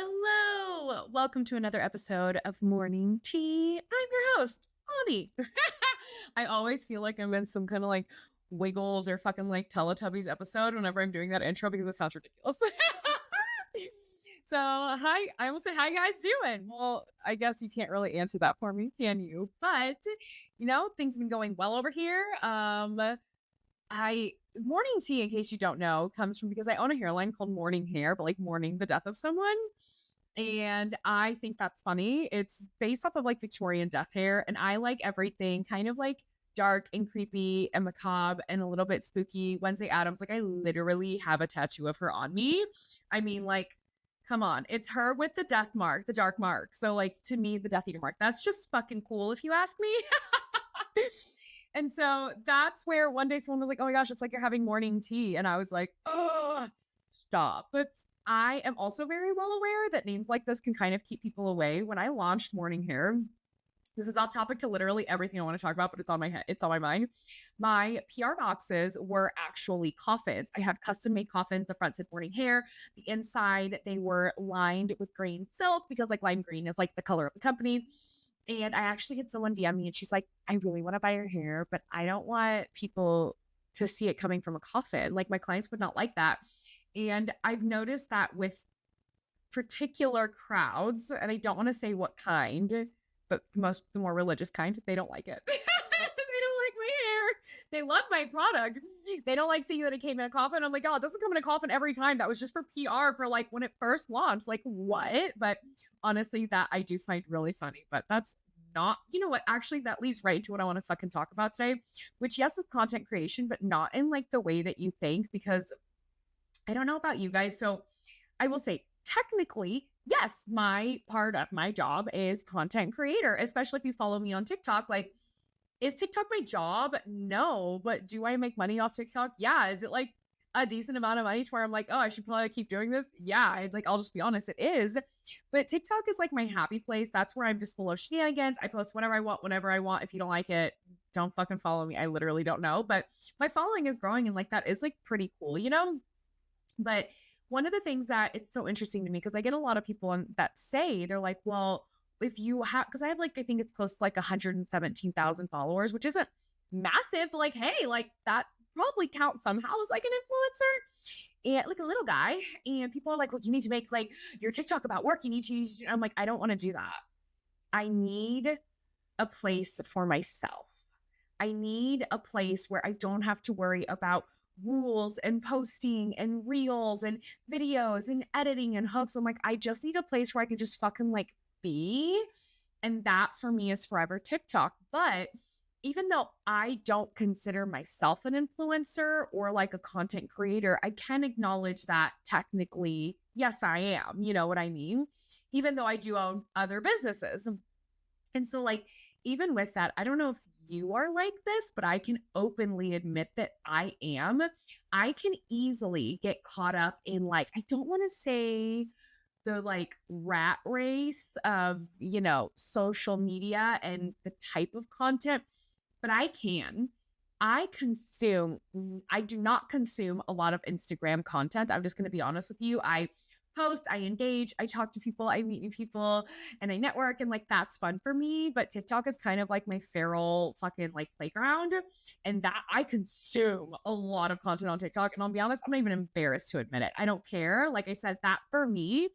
Hello. Welcome to another episode of Mourning Tea. I'm your host, Ani. I always feel like I'm in some kind of like Wiggles or fucking like Teletubbies episode whenever I'm doing that intro because it sounds ridiculous. So, hi, I will say, how you guys doing? Well, I guess you can't really answer that for me, can you? But, things have been going well over here. I Morning tea, in case you don't know, comes from because I own a hairline called Morning Hair, but like mourning the death of someone. And I think that's funny. It's based off of like Victorian death hair, and I like everything kind of like dark and creepy and macabre and a little bit spooky. Wednesday Adams, like I literally have a tattoo of her on me. I mean, like, come on, it's her with the death mark, the dark mark. So, like, to me, the Death Eater mark, that's just fucking cool, if you ask me. And so that's where one day someone was like, oh my gosh, it's like you're having morning tea. And I was like, oh, stop. But I am also very well aware that names like this can kind of keep people away. When I launched Morning Hair, this is off topic to literally everything I want to talk about, but it's on my head, it's on my mind. My PR boxes were actually coffins. I had custom made coffins. The front said Morning Hair. The inside, they were lined with green silk because like lime green is like the color of the company. And I actually had someone DM me and she's like, I really want to buy your hair, but I don't want people to see it coming from a coffin. Like my clients would not like that. And I've noticed that with particular crowds, and I don't want to say what kind, but the more religious kind, they don't like it. They don't like my hair. They love my product. They don't like seeing that it came in a coffin. I'm like, oh, it doesn't come in a coffin every time. That was just for PR for like when it first launched. Like, what? But honestly, that I do find really funny. But that's not, you know what? Actually, that leads right into what I want to fucking talk about today, which, yes, is content creation, but not in like the way that you think, because I don't know about you guys. So I will say, technically, yes, my part of my job is content creator, especially if you follow me on TikTok. Like, is TikTok my job? No. But do I make money off TikTok? Yeah. Is it like a decent amount of money to where I'm like, oh, I should probably keep doing this? Yeah. I'll just be honest, it is. But TikTok is like my happy place. That's where I'm just full of shenanigans. I post whatever I want, whenever I want. If you don't like it, don't fucking follow me. I literally don't know. But my following is growing, and like that is like pretty cool. But one of the things that it's so interesting to me, because I get a lot of people that say, they're like, well, if you have, because I have like, I think it's close to like 117,000 followers, which isn't massive, but like, hey, like that probably counts somehow as like an influencer and like a little guy. And people are like, well, you need to make like your TikTok about work. You need to use, I'm like, I don't want to do that. I need a place for myself. I need a place where I don't have to worry about rules and posting and reels and videos and editing and hooks. I'm like, I just need a place where I can just fucking like be. And that for me is forever TikTok. But even though I don't consider myself an influencer or like a content creator, I can acknowledge that technically, yes, I am. You know what I mean? Even though I do own other businesses. And so, like, even with that, I don't know if you are like this, but I can openly admit that I am. I can easily get caught up in, like, I don't want to say the like rat race of, social media and the type of content, but I can. I do not consume a lot of Instagram content. I'm just going to be honest with you. I post, I engage, I talk to people, I meet new people, and I network, and like that's fun for me. But TikTok is kind of like my feral fucking like playground, and that I consume a lot of content on TikTok. And I'll be honest, I'm not even embarrassed to admit it. I don't care. Like I said, that for me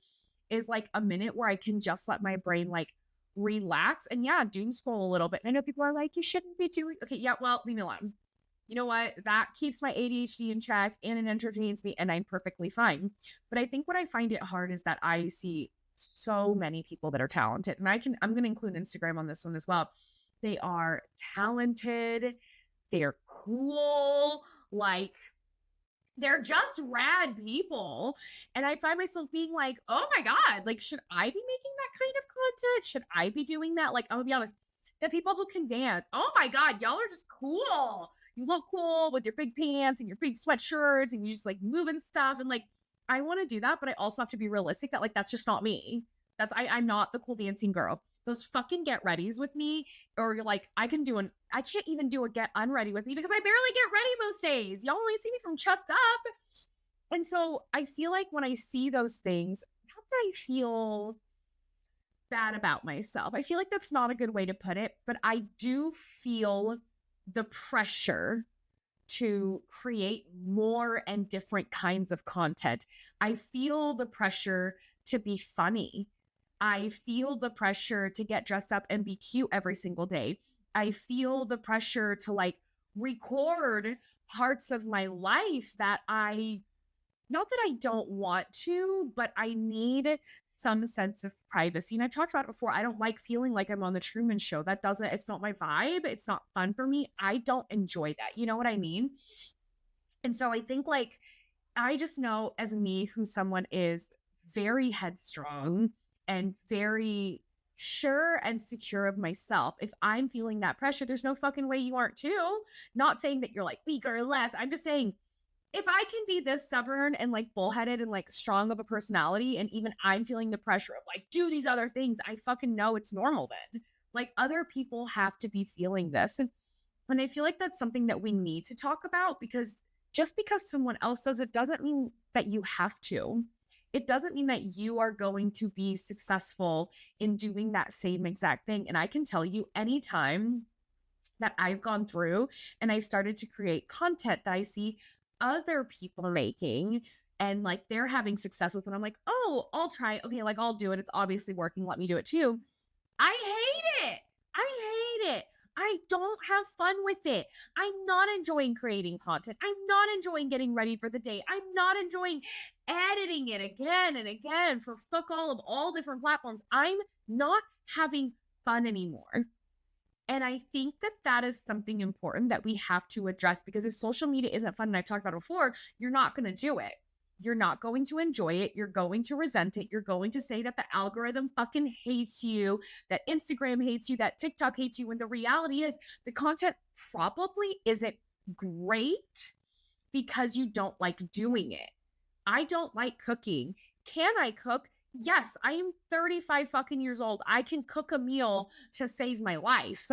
is like a minute where I can just let my brain like relax and doom scroll a little bit. And I know people are like, you shouldn't be doing, okay, yeah, well, leave me alone. You know what? That keeps my ADHD in check and it entertains me, and I'm perfectly fine. But I think what I find it hard is that I see so many people that are talented, and I'm going to include Instagram on this one as well. They are talented. They're cool. Like, they're just rad people. And I find myself being like, oh my God, like, should I be making that kind of content? Should I be doing that? Like, I'm gonna be honest, the people who can dance, oh my God, y'all are just cool. You look cool with your big pants and your big sweatshirts and you just like moving stuff. And like, I want to do that, but I also have to be realistic that like, that's just not me. I'm not the cool dancing girl. Those fucking get readies with me, or you're like, I can't even do a get unready with me because I barely get ready most days. Y'all only see me from chest up. And so I feel like when I see those things, not that I feel bad about myself. I feel like that's not a good way to put it, but I do feel the pressure to create more and different kinds of content. I feel the pressure to be funny. I feel the pressure to get dressed up and be cute every single day. I feel the pressure to like record parts of my life that not that I don't want to, but I need some sense of privacy. And I've talked about it before. I don't like feeling like I'm on the Truman Show. It's not my vibe. It's not fun for me. I don't enjoy that. You know what I mean? And so I think like, I just know as me, who someone is very headstrong and very sure and secure of myself. If I'm feeling that pressure, there's no fucking way you aren't too. Not saying that you're like weaker or less. I'm just saying, if I can be this stubborn and like bullheaded and like strong of a personality, and even I'm feeling the pressure of like, do these other things, I fucking know it's normal then. Like other people have to be feeling this. And I feel like that's something that we need to talk about, because just because someone else does it doesn't mean that you have to. It doesn't mean that you are going to be successful in doing that same exact thing. And I can tell you, anytime that I've gone through and I started to create content that I see other people making and like they're having success with it, I'm like, oh, I'll try. Okay, like I'll do it. It's obviously working. Let me do it too. I hate it. I hate it. I don't have fun with it. I'm not enjoying creating content. I'm not enjoying getting ready for the day. I'm not enjoying editing it again and again for fuck all of all different platforms. I'm not having fun anymore. And I think that that is something important that we have to address, because if social media isn't fun, and I've talked about it before, you're not going to do it. You're not going to enjoy it. You're going to resent it. You're going to say that the algorithm fucking hates you, that Instagram hates you, that TikTok hates you. When the reality is the content probably isn't great because you don't like doing it. I don't like cooking. Can I cook? Yes, I am 35 fucking years old. I can cook a meal to save my life.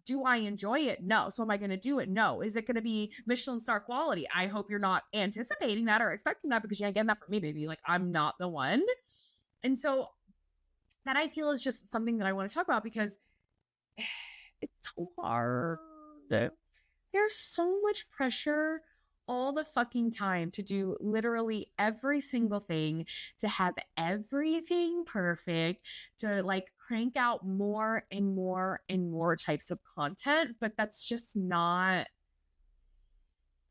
Do I enjoy it? No. So am I going to do it? No. Is it going to be Michelin star quality? I hope you're not anticipating that or expecting that, because you ain't getting that from me, baby. Like, I'm not the one. And so that I feel is just something that I want to talk about, because it's so hard. There's so much pressure all the fucking time to do literally every single thing, to have everything perfect, to like crank out more and more and more types of content. But that's just not,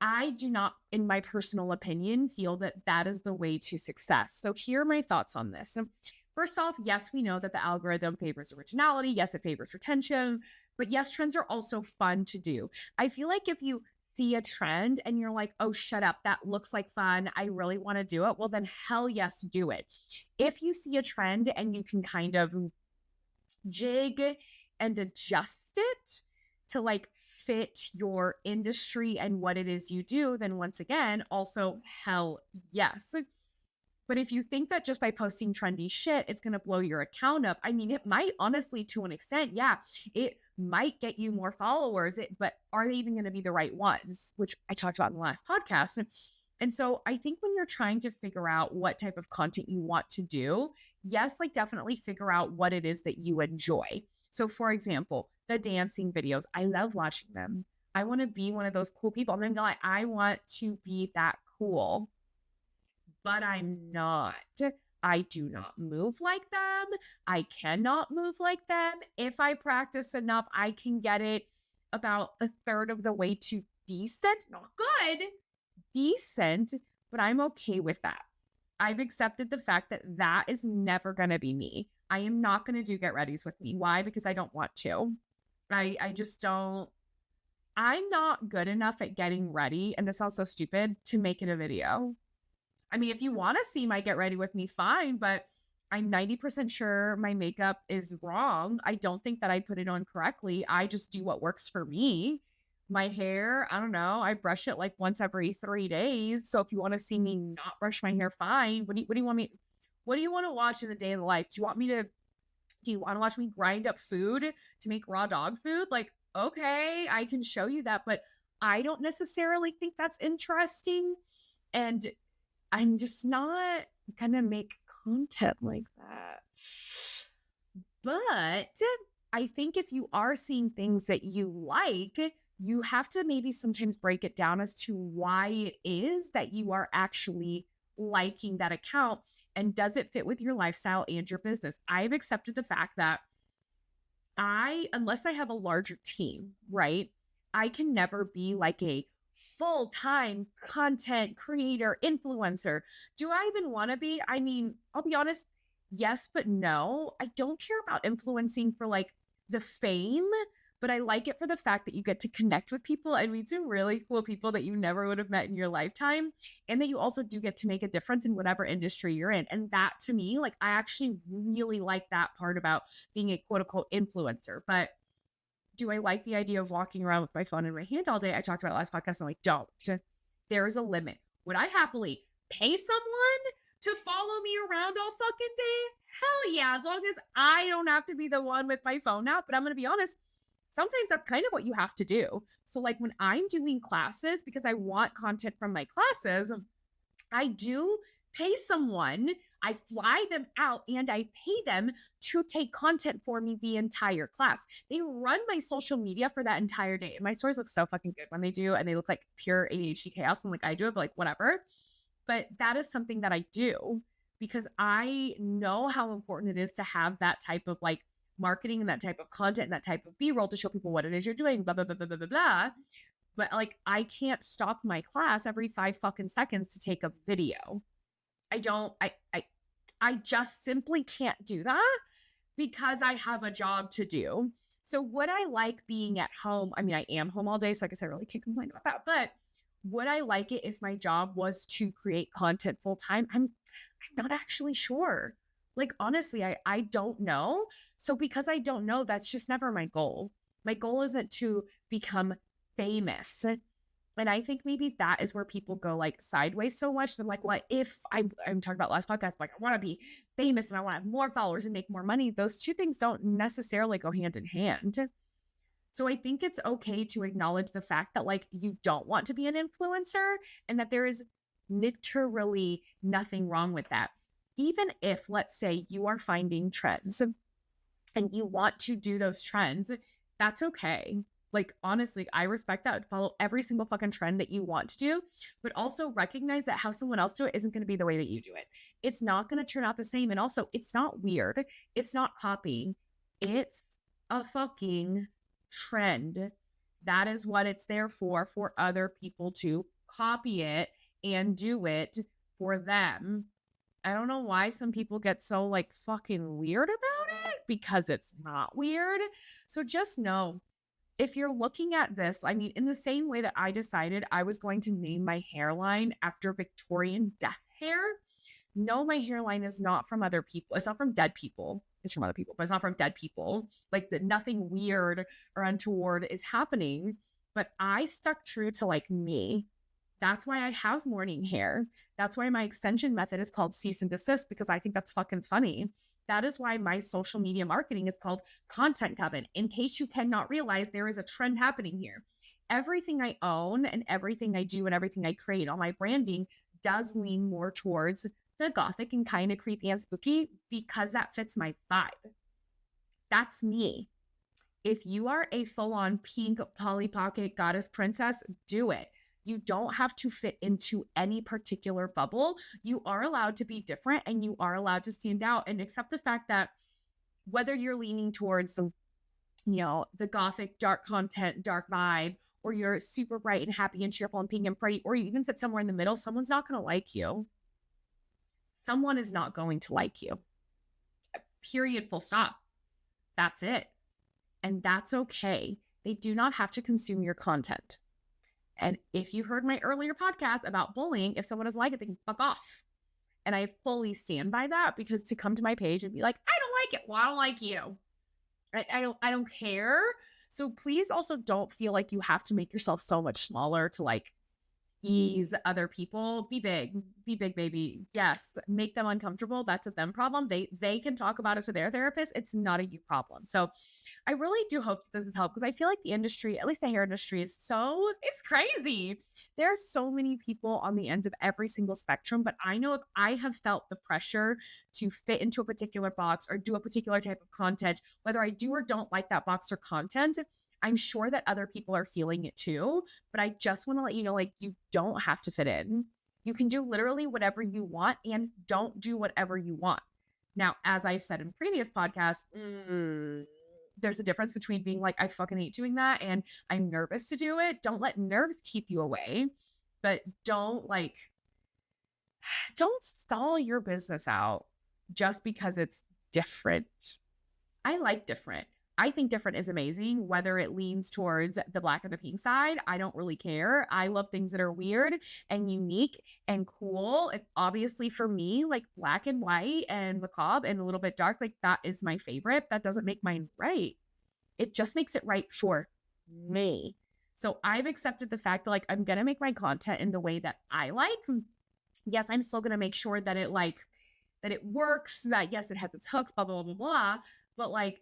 I do not, in my personal opinion, feel that that is the way to success. So here are my thoughts on this. First off, yes, we know that the algorithm favors originality. Yes, it favors retention. But yes, trends are also fun to do. I feel like if you see a trend and you're like, oh, shut up, that looks like fun, I really want to do it, well, then hell yes, do it. If you see a trend and you can kind of jig and adjust it to like fit your industry and what it is you do, then once again, also hell yes. But if you think that just by posting trendy shit, it's going to blow your account up, I mean, it might, honestly, to an extent. Yeah, it might get you more followers, but are they even going to be the right ones? Which I talked about in the last podcast. And so I think when you're trying to figure out what type of content you want to do, yes, like definitely figure out what it is that you enjoy. So for example, the dancing videos, I love watching them. I want to be one of those cool people. I'm going to be like, I want to be that cool. But I'm not. I do not move like them. I cannot move like them. If I practice enough, I can get it about a third of the way to decent. Not good, decent, but I'm okay with that. I've accepted the fact that that is never going to be me. I am not going to do get readies with me. Why? Because I don't want to. I just don't. I'm not good enough at getting ready, and this sounds so stupid, to make it a video. I mean, if you want to see my get ready with me, fine, but I'm 90% sure my makeup is wrong. I don't think that I put it on correctly. I just do what works for me. My hair, I don't know. I brush it like once every 3 days. So if you want to see me not brush my hair, fine. What do you want me? What do you want to watch in the day in the life? Do you want to watch me grind up food to make raw dog food? Like, okay, I can show you that, but I don't necessarily think that's interesting. And I'm just not gonna make content like that. But I think if you are seeing things that you like, you have to maybe sometimes break it down as to why it is that you are actually liking that account, and does it fit with your lifestyle and your business. I've accepted the fact that unless I have a larger team, right, I can never be like a full-time content creator, influencer. Do I even want to be? I mean, I'll be honest, yes, but no. I don't care about influencing for like the fame, but I like it for the fact that you get to connect with people and meet some really cool people that you never would have met in your lifetime, and that you also do get to make a difference in whatever industry you're in. And that, to me, like, I actually really like that part about being a quote unquote influencer. But do I like the idea of walking around with my phone in my hand all day? I talked about it last podcast, and I'm like, don't. There's a limit. Would I happily pay someone to follow me around all fucking day? Hell yeah, as long as I don't have to be the one with my phone out. But I'm going to be honest, sometimes that's kind of what you have to do. So like when I'm doing classes, because I want content from my classes, I do pay someone, I fly them out, and I pay them to take content for me the entire class. They run my social media for that entire day. And my stories look so fucking good when they do, and they look like pure ADHD chaos when like I do it, but like whatever. But that is something that I do because I know how important it is to have that type of like marketing and that type of content and that type of B-roll to show people what it is you're doing, blah, blah, blah, blah, blah, blah, blah. But like, I can't stop my class every 5 fucking seconds to take a video. I just simply can't do that because I have a job to do. So would I like being at home? I mean, I am home all day, so I guess I really can't complain about that. But would I like it if my job was to create content full time? I'm not actually sure. Like, honestly, I don't know. So because I don't know, that's just never my goal. My goal isn't to become famous. And I think maybe that is where people go like sideways so much. They're like, what if I'm talking about last podcast, like I want to be famous and I want to have more followers and make more money. Those two things don't necessarily go hand in hand. So I think it's okay to acknowledge the fact that like you don't want to be an influencer and that there is literally nothing wrong with that. Even if, let's say, you are finding trends and you want to do those trends, that's okay. Like, honestly, I respect that. Follow every single fucking trend that you want to do, but also recognize that how someone else do it isn't going to be the way that you do it. It's not going to turn out the same. And also, it's not weird. It's not copying. It's a fucking trend. That is what it's there for other people to copy it and do it for them. I don't know why some people get so like fucking weird about it, because it's not weird. So just know, if you're looking at this, I mean, in the same way that I decided I was going to name my hairline after Victorian death hair, no, my hairline is not from other people. It's not from dead people. It's from other people, but it's not from dead people. Like nothing weird or untoward is happening. But I stuck true to like me. That's why I have morning hair. That's why my extension method is called cease and desist, because I think that's fucking funny. That is why my social media marketing is called Content Coven. In case you cannot realize, there is a trend happening here. Everything I own and everything I do and everything I create, all my branding does lean more towards the gothic and kind of creepy and spooky because that fits my vibe. That's me. If you are a full-on pink Polly Pocket goddess princess, do it. You don't have to fit into any particular bubble. You are allowed to be different and you are allowed to stand out and accept the fact that whether you're leaning towards the gothic, dark content, dark vibe, or you're super bright and happy and cheerful and pink and pretty, or you even sit somewhere in the middle, someone's not going to like you. Someone is not going to like you. Period, full stop. That's it. And that's okay. They do not have to consume your content. And if you heard my earlier podcast about bullying, if someone doesn't like it, they can fuck off. And I fully stand by that, because to come to my page and be like, I don't like it. Well, I don't like you. I don't care. So please also don't feel like you have to make yourself so much smaller to like, ease other people. Be big, baby. Yes, make them uncomfortable. That's a them problem. They can talk about it to their therapist. It's not a you problem. So I really do hope that this has helped because I feel like the industry, at least the hair industry, is it's crazy. There are so many people on the ends of every single spectrum, but I know if I have felt the pressure to fit into a particular box or do a particular type of content, whether I do or don't like that box or content, I'm sure that other people are feeling it too. But I just want to let you know, like, you don't have to fit in. You can do literally whatever you want and don't do whatever you want. Now, as I've said in previous podcasts, there's a difference between being like, I fucking hate doing that and I'm nervous to do it. Don't let nerves keep you away, but don't stall your business out just because it's different. I like different. I think different is amazing, whether it leans towards the black or the pink side. I don't really care. I love things that are weird and unique and cool. And obviously for me, like black and white and macabre and a little bit dark, like that is my favorite. That doesn't make mine right. It just makes it right for me. So I've accepted the fact that like I'm going to make my content in the way that I like. Yes, I'm still going to make sure that it works, that yes, it has its hooks, blah, blah, blah, blah, blah. But like,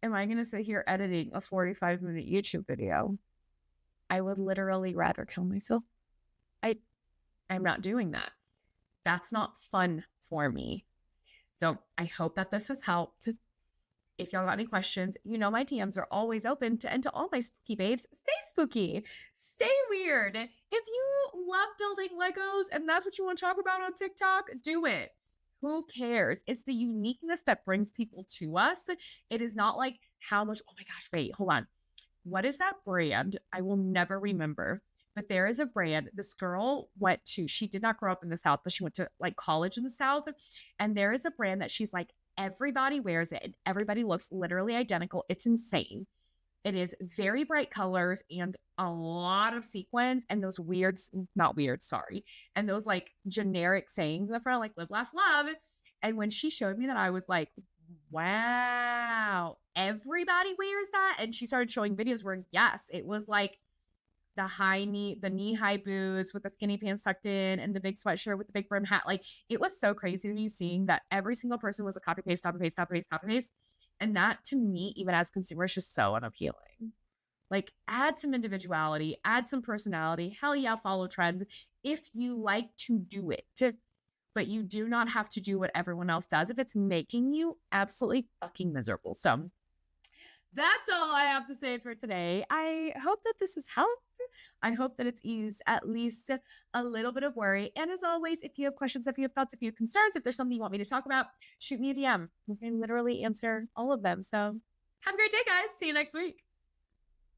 am I going to sit here editing a 45-minute YouTube video? I would literally rather kill myself. I'm not doing that. That's not fun for me. So I hope that this has helped. If y'all got any questions, you know my DMs are always open and to all my spooky babes, stay spooky, stay weird. If you love building Legos and that's what you want to talk about on TikTok, do it. Who cares? It's the uniqueness that brings people to us. It is not like how much, oh my gosh, wait, hold on. What is that brand? I will never remember. But there is a brand this girl she did not grow up in the South, but she went to like college in the South. And there is a brand that she's like, everybody wears it and everybody looks literally identical. It's insane. It is very bright colors and a lot of sequins and those and those like generic sayings in the front, like live, laugh, love. And when she showed me that, I was like, wow, everybody wears that. And she started showing videos where, yes, it was like the knee-high boots with the skinny pants tucked in and the big sweatshirt with the big brim hat. Like it was so crazy to me seeing that every single person was a copy paste, copy paste, copy paste, copy paste. And that to me, even as consumers, is just so unappealing. Like add some individuality, add some personality. Hell yeah, follow trends if you like to do it. But you do not have to do what everyone else does if it's making you absolutely fucking miserable. So that's all I have to say for today. I hope that this has helped. I hope that it's eased at least a little bit of worry. And as always, if you have questions, if you have thoughts, if you have concerns, if there's something you want me to talk about, shoot me a DM. I can literally answer all of them. So have a great day, guys. See you next week.